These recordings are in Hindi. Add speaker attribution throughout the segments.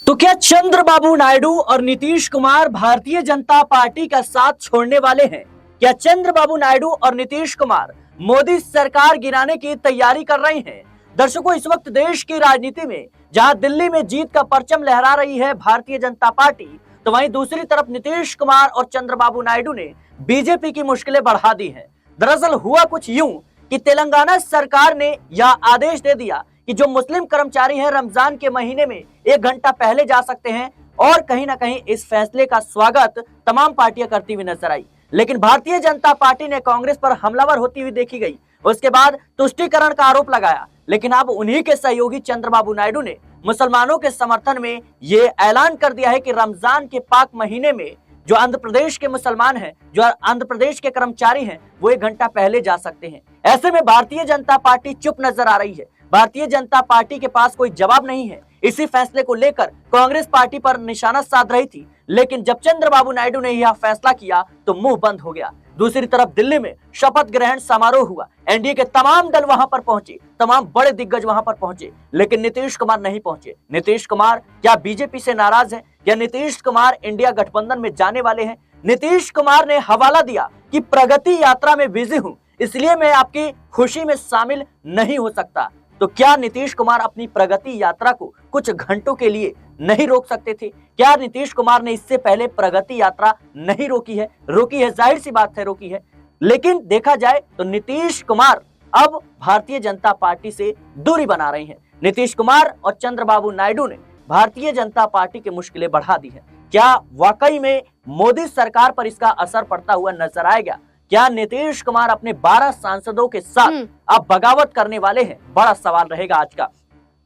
Speaker 1: तो क्या चंद्रबाबू नायडू और नीतीश कुमार भारतीय जनता पार्टी का साथ छोड़ने वाले हैं? क्या चंद्रबाबू नायडू और नीतीश कुमार मोदी सरकार गिराने की तैयारी कर रहे हैं? दर्शकों, इस वक्त देश की राजनीति में जहां दिल्ली में जीत का परचम लहरा रही है भारतीय जनता पार्टी, तो वहीं दूसरी तरफ नीतीश कुमार और चंद्रबाबू नायडू ने बीजेपी की मुश्किलें बढ़ा दी है। दरअसल हुआ कुछ यूं कि तेलंगाना सरकार ने यह आदेश दे दिया कि जो मुस्लिम कर्मचारी हैं रमजान के महीने में 1 घंटा पहले जा सकते हैं, और कहीं ना कहीं इस फैसले का स्वागत तमाम पार्टियां करती हुई नजर आई। लेकिन भारतीय जनता पार्टी ने कांग्रेस पर हमलावर होती हुई देखी गई। उसके बाद तुष्टीकरण का आरोप लगाया, लेकिन अब उन्हीं के सहयोगी चंद्रबाबू नायडू ने मुसलमानों के समर्थन में ये ऐलान कर दिया है कि रमजान के पाक महीने में जो आंध्र प्रदेश के मुसलमान हैं, जो आंध्र प्रदेश के कर्मचारी हैं, वो 1 घंटा पहले जा सकते हैं। ऐसे में भारतीय जनता पार्टी चुप नजर आ रही है। भारतीय जनता पार्टी के पास कोई जवाब नहीं है। इसी फैसले को लेकर कांग्रेस पार्टी पर निशाना साध रही थी, लेकिन जब चंद्रबाबू नायडू ने यह फैसला किया तो मुंह बंद हो गया। दूसरी तरफ दिल्ली में शपथ ग्रहण समारोह हुआ। एनडीए के तमाम दल वहां पर पहुंचे, तमाम बड़े दिग्गज वहां पर पहुंचे, लेकिन नीतीश कुमार नहीं पहुंचे। नीतीश कुमार क्या बीजेपी से नाराज हैं? क्या नीतीश कुमार इंडिया गठबंधन में जाने वाले हैं? नीतीश कुमार ने हवाला दिया कि प्रगति यात्रा में बिजी हूं, इसलिए मैं आपकी खुशी में शामिल नहीं हो सकता। तो क्या नीतीश कुमार अपनी प्रगति यात्रा को कुछ घंटों के लिए नहीं रोक सकते थे? क्या नीतीश कुमार ने इससे पहले प्रगति यात्रा नहीं रोकी है? रोकी है, जाहिर सी बात है रोकी है। लेकिन देखा जाए तो नीतीश कुमार अब भारतीय जनता पार्टी से दूरी बना रहे हैं। नीतीश कुमार और चंद्रबाबू नायडू ने भारतीय जनता पार्टी की मुश्किलें बढ़ा दी है। क्या वाकई में मोदी सरकार पर इसका असर पड़ता हुआ नजर आएगा? क्या नीतीश कुमार अपने 12 सांसदों के साथ अब बगावत करने वाले हैं? बड़ा सवाल रहेगा आज का।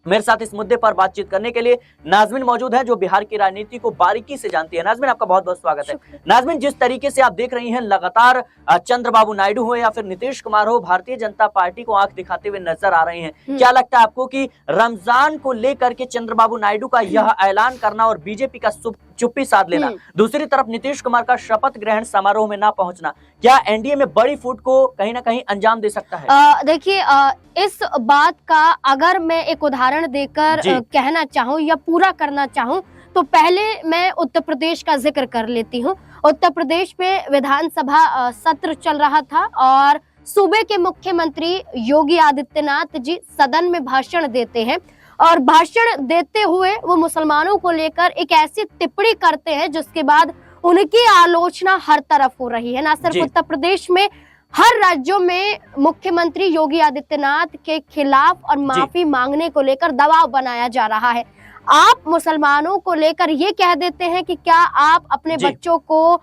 Speaker 1: मेरे साथ इस मुद्दे पर बातचीत करने के लिए नाज़मीन मौजूद है, जो बिहार की राजनीति को बारीकी से जानती है। नाज़मीन, आपका बहुत बहुत स्वागत है। नाज़मीन, जिस तरीके से आप देख रही हैं, लगातार चंद्रबाबू नायडू हो या फिर नीतीश कुमार हो, भारतीय जनता पार्टी को आंख दिखाते हुए नजर आ रहे हैं। क्या लगता है आपको कि रमजान को लेकर के चंद्रबाबू नायडू का यह ऐलान करना और बीजेपी का चुप्पी साध लेना, दूसरी तरफ नीतीश कुमार का शपथ ग्रहण समारोह में ना पहुंचना, क्या एनडीए में बड़ी फूट को कहीं ना कहीं अंजाम दे सकता है?
Speaker 2: देखिए, इस बात का अगर मैं एक उदाहरण देकर कहना चाहूँ या पूरा करना चाहूँ, तो पहले मैं उत्तर प्रदेश का जिक्र कर लेती हूँ। उत्तर प्रदेश में विधानसभा सत्र चल रहा था और सूबे के मुख्यमंत्री योगी आदित्यनाथ जी सदन में भाषण देते हैं, और भाषण देते हुए वो मुसलमानों को लेकर एक ऐसी टिप्पणी करते हैं जिसके बाद उनकी आलोचना हर तरफ हो रही है। ना सिर्फ उत्तर प्रदेश में, हर राज्यों में मुख्यमंत्री योगी आदित्यनाथ के खिलाफ और माफी मांगने को लेकर दबाव बनाया जा रहा है। आप मुसलमानों को लेकर ये कह देते हैं कि क्या आप अपने बच्चों को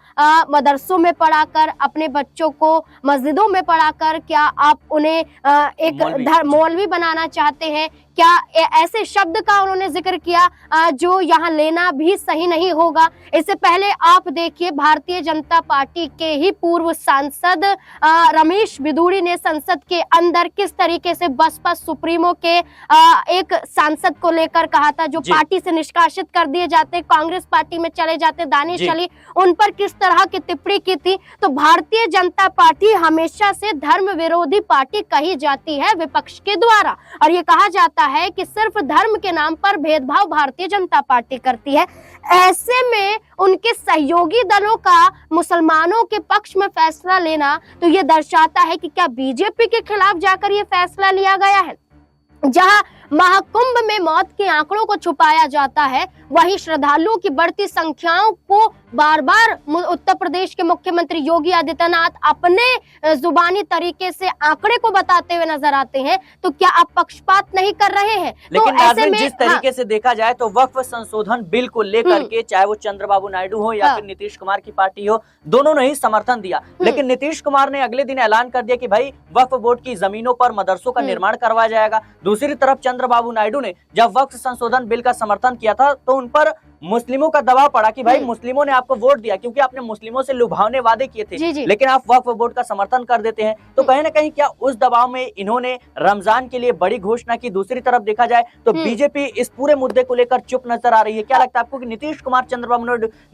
Speaker 2: मदरसों में पढ़ाकर, अपने बच्चों को मस्जिदों में पढ़ाकर, क्या आप उन्हें एक मौलवी बनाना चाहते हैं? क्या ऐसे शब्द का उन्होंने जिक्र किया जो यहाँ लेना भी सही नहीं होगा। इससे पहले आप देखिए, भारतीय जनता पार्टी के ही पूर्व सांसद रमेश बिधूड़ी ने संसद के अंदर किस तरीके से बसपा सुप्रीमो के एक सांसद को लेकर कहा था, जो पार्टी से निष्कासित कर दिए जाते, कांग्रेस पार्टी में चले जाते, दानिश अली, उन पर किस तरह की टिप्पणी की थी। तो भारतीय जनता पार्टी हमेशा से धर्म विरोधी पार्टी कही जाती है विपक्ष के द्वारा, और ये कहा जाता है कि सिर्फ धर्म के नाम पर भेदभाव भारतीय जनता पार्टी करती है। ऐसे में उनके सहयोगी दलों का मुसलमानों के पक्ष में फैसला लेना तो ये दर्शाता है कि क्या बीजेपी के खिलाफ जाकर ये फैसला लिया गया है। जहां महाकुंभ में मौत के आंकड़ों को छुपाया जाता है, वहीं श्रद्धालुओं की बढ़ती संख्याओं को बार बार उत्तर प्रदेश के मुख्यमंत्री योगी आदित्यनाथ अपने जुबानी तरीके से आंकड़े को बताते हुए नजर आते हैं। तो क्या आप पक्षपात नहीं कर रहे हैं?
Speaker 1: लेकिन तो ऐसे में जिस तरीके से देखा जाए तो वक्फ संशोधन बिल को लेकर के, चाहे वो चंद्रबाबू नायडू हो या फिर नीतीश कुमार की पार्टी हो, दोनों ने ही समर्थन दिया। लेकिन नीतीश कुमार ने अगले दिन ऐलान कर दिया कि भाई वक्फ बोर्ड की जमीनों पर मदरसों का निर्माण करवाया जाएगा। दूसरी तरफ चंद्रबाबू नायडू ने जब वक्फ संशोधन बिल का समर्थन किया था तो उन पर मुस्लिमों का दबाव पड़ा कि भाई
Speaker 2: हम्म।
Speaker 1: मुस्लिमों ने आपको वोट दिया क्योंकि आपने मुस्लिमों से लुभावने वादे किए थे,
Speaker 2: जी, जी।
Speaker 1: लेकिन आप वक्फ बोर्ड का समर्थन कर देते हैं। तो कहीं ना कहीं क्या उस दबाव में इन्होंने रमजान के लिए बड़ी घोषणा की? दूसरी तरफ देखा जाए तो बीजेपी इस पूरे मुद्दे को लेकर चुप नजर आ रही है। क्या लगता है आपको कि नीतीश कुमार चंद्रबाबू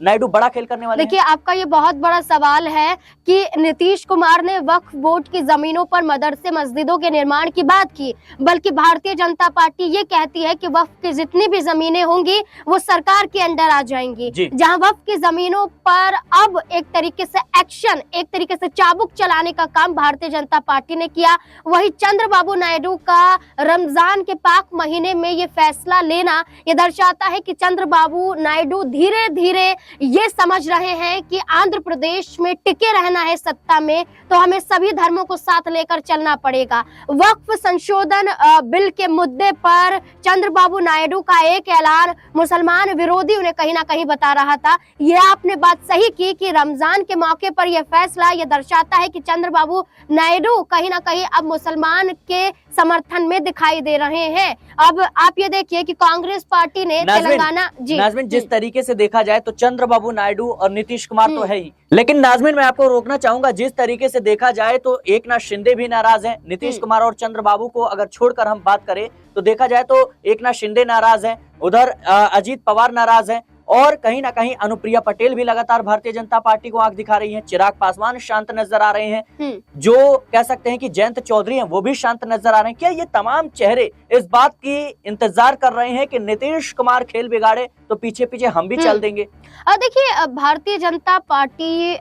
Speaker 1: नायडू बड़ा खेल करने वाले हैं?
Speaker 2: देखिए, आपका ये बहुत बड़ा सवाल है कि नीतीश कुमार ने वक्फ बोर्ड की जमीनों पर मदरसे मस्जिदों के निर्माण की बात की, बल्कि भारतीय जनता पार्टी ये कहती है कि वक्फ की जितनी भी जमीनें होंगी वो सरकार के अंडर आ जाएंगी। जहां वक्फ की जमीनों पर अब एक तरीके से एक्शन, एक तरीके से चाबुक चलाने का काम भारतीय जनता पार्टी ने किया, वही चंद्रबाबू नायडू का रमजान के पाक महीने में ये फैसला लेना ये दर्शाता है कि चंद्रबाबू नायडू धीरे धीरे ये समझ रहे हैं कि आंध्र प्रदेश में टिके रहना है सत्ता में तो हमें सभी धर्मों को साथ लेकर चलना पड़ेगा। वक्फ संशोधन बिल के मुद्दे पर चंद्रबाबू नायडू का एक ऐलान मुसलमान विरोधी उन्हें कहीं ना कहीं बता रहा था। ये आपने बात सही की कि रमजान के मौके पर यह फैसला ये दर्शाता है कि चंद्रबाबू नायडू कहीं ना कहीं अब मुसलमान के समर्थन में दिखाई दे रहे हैं। अब आप ये देखिए कि कांग्रेस पार्टी ने तेलंगाना
Speaker 1: नाज़मीन जिस तरीके से देखा जाए तो चंद्रबाबू नायडू और नीतीश कुमार तो है ही, लेकिन नाज़मीन मैं आपको रोकना चाहूंगा, जिस तरीके से देखा जाए तो एकनाथ शिंदे भी नाराज हैं। नीतीश कुमार और चंद्रबाबू को अगर छोड़कर हम बात करें तो देखा जाए तो एकनाथ शिंदे नाराज हैं, उधर अजीत पवार नाराज हैं और कहीं ना कहीं अनुप्रिया पटेल भी लगातार भारतीय जनता पार्टी को आंख दिखा रही हैं। चिराग पासवान शांत नजर आ रहे हैं, जो कह सकते हैं कि जयंत चौधरी हैं वो भी शांत नजर आ रहे हैं। क्या ये तमाम चेहरे इस बात की इंतजार कर रहे हैं कि नीतीश कुमार खेल बिगाड़े तो पीछे पीछे हम भी चल देंगे?
Speaker 2: देखिए, भारतीय जनता पार्टी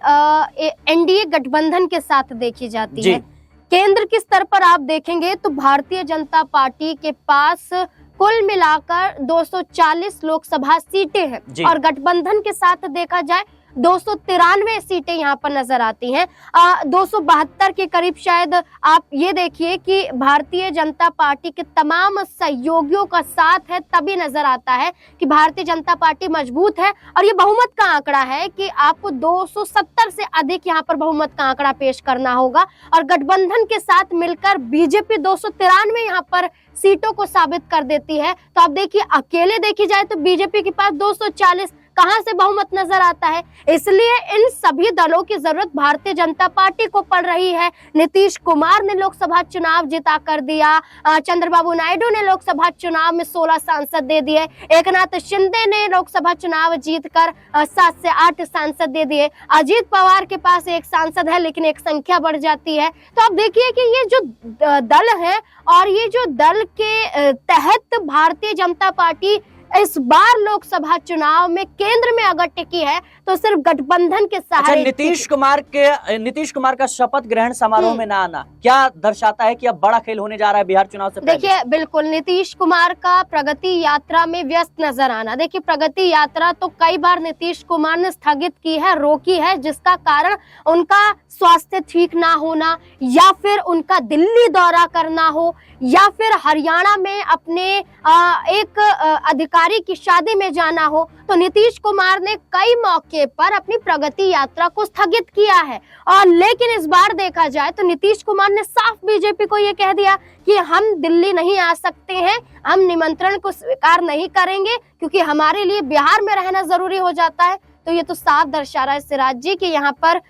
Speaker 2: एनडीए गठबंधन के साथ देखी जाती है। केंद्र के स्तर पर आप देखेंगे तो भारतीय जनता पार्टी के पास कुल मिलाकर 240 लोकसभा सीटें हैं और गठबंधन के साथ देखा जाए 293 सीटें यहाँ पर नजर आती हैं। 272 के करीब शायद आप ये देखिए कि भारतीय जनता पार्टी के तमाम सहयोगियों का साथ है, तभी नजर आता है कि भारतीय जनता पार्टी मजबूत है। और ये बहुमत का आंकड़ा है कि आपको 270 से अधिक यहाँ पर बहुमत का आंकड़ा पेश करना होगा और गठबंधन के साथ मिलकर बीजेपी 293 यहाँ पर सीटों को साबित कर देती है। तो आप देखिए, अकेले देखी जाए तो बीजेपी के पास 240 कहां से बहुमत नजर आता है। इसलिए इन सभी दलों की जरूरत भारतीय जनता पार्टी को पड़ रही है। नीतीश कुमार ने लोकसभा चुनाव जिता कर दिया, चंद्रबाबू नायडू ने लोकसभा चुनाव में 16 सांसद दे दिए, एकनाथ शिंदे ने लोकसभा चुनाव जीतकर 7 से 8 सांसद दे दिए, अजीत पवार के पास एक सांसद है लेकिन एक संख्या बढ़ जाती है। तो आप देखिए कि ये जो दल है और ये जो दल के तहत भारतीय जनता पार्टी इस बार लोकसभा चुनाव में केंद्र में अगर टिकी है तो सिर्फ गठबंधन के सहारे।
Speaker 1: नीतीश कुमार का शपथ ग्रहण समारोह में ना आना क्या दर्शाता है कि अब बड़ा खेल होने जा रहा है बिहार चुनाव से पहले?
Speaker 2: देखिए, बिल्कुल नीतीश कुमार का प्रगति यात्रा में व्यस्त नजर आना। देखिए, प्रगति यात्रा तो कई बार नीतीश कुमार ने स्थगित की है, रोकी है, जिसका कारण उनका स्वास्थ्य ठीक ना होना या फिर उनका दिल्ली दौरा करना हो या फिर हरियाणा में अपने एक अधिकारी की शादी में जाना हो। तो नीतीश कुमार ने कई मौके पर अपनी प्रगति यात्रा को स्थगित किया है। और लेकिन इस बार देखा जाए तो नीतीश कुमार ने साफ बीजेपी को ये कह दिया कि हम दिल्ली नहीं आ सकते हैं, हम निमंत्रण को स्वीकार नहीं करेंगे क्योंकि हमारे लिए बिहार में रहना जरूरी हो जाता है। तो ये तो साफ दर्शा रहा है सिराज जी कि यहाँ पर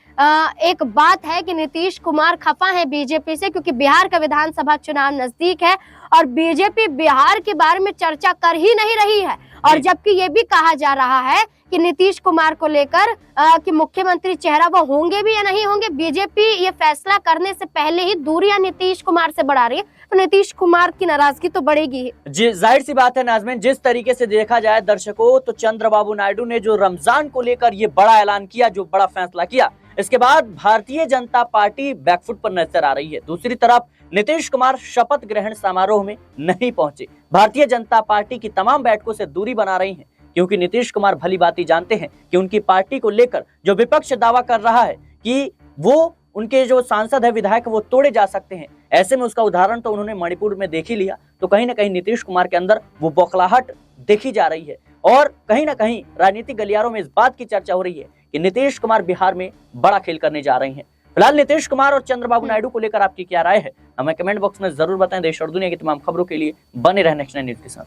Speaker 2: एक बात है कि नीतीश कुमार खफा है बीजेपी से, क्योंकि बिहार का विधानसभा चुनाव नजदीक है और बीजेपी बिहार के बारे में चर्चा कर ही नहीं रही है। और जबकि ये भी कहा जा रहा है कि नीतीश कुमार को लेकर कि मुख्यमंत्री चेहरा वो होंगे भी या नहीं होंगे, बीजेपी ये फैसला करने से पहले ही दूरियां नीतीश कुमार से बढ़ा रही है। तो नीतीश कुमार की नाराजगी तो बढ़ेगी
Speaker 1: जी, जाहिर सी बात है नाज़मीन। जिस तरीके से देखा जाए दर्शकों तो चंद्रबाबू नायडू ने जो रमजान को लेकर ये बड़ा ऐलान किया, जो बड़ा फैसला किया, इसके बाद भारतीय जनता पार्टी बैकफुट पर नजर आ रही है। दूसरी तरफ नीतीश कुमार शपथ ग्रहण समारोह में नहीं पहुंचे, भारतीय जनता पार्टी की तमाम बैठकों से दूरी बना रही हैं, क्योंकि नीतीश कुमार भली भांति जानते हैं कि उनकी पार्टी को लेकर जो विपक्ष दावा कर रहा है कि वो उनके जो सांसद है, विधायक, वो तोड़े जा सकते हैं। ऐसे में उसका उदाहरण तो उन्होंने मणिपुर में देख ही लिया। तो कहीं ना कहीं नीतीश कुमार के अंदर वो बौखलाहट देखी जा रही है और कहीं ना कहीं राजनीतिक गलियारों में इस बात की चर्चा हो रही है कि नीतीश कुमार बिहार में बड़ा खेल करने जा रहे हैं। फिलहाल नीतीश कुमार और चंद्रबाबू नायडू को लेकर आपकी क्या राय है, हमें कमेंट बॉक्स में जरूर बताएं। देश और दुनिया की तमाम खबरों के लिए बने रहें नेक्स्ट 9 न्यूज के साथ।